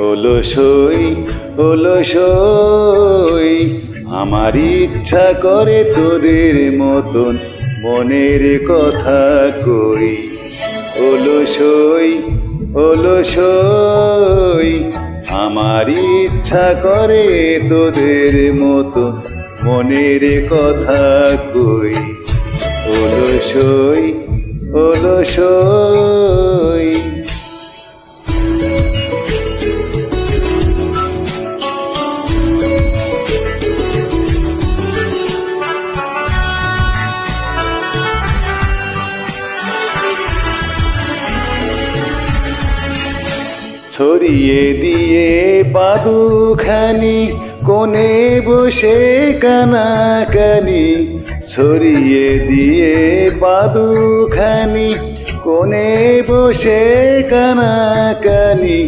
অলসই অলসই আমার ইচ্ছা করে তোদের মতন মনের কথা কই। অলসই অলসই আমার ইচ্ছা করে তোদের মতন মনের কথা কই। অলসই অলসই ছড়িয়ে দিয়ে পাদুখানি কোণে বসে কানাকানি। ছড়িয়ে দিয়ে পাদুখানি কোণে বসে কানাকানি।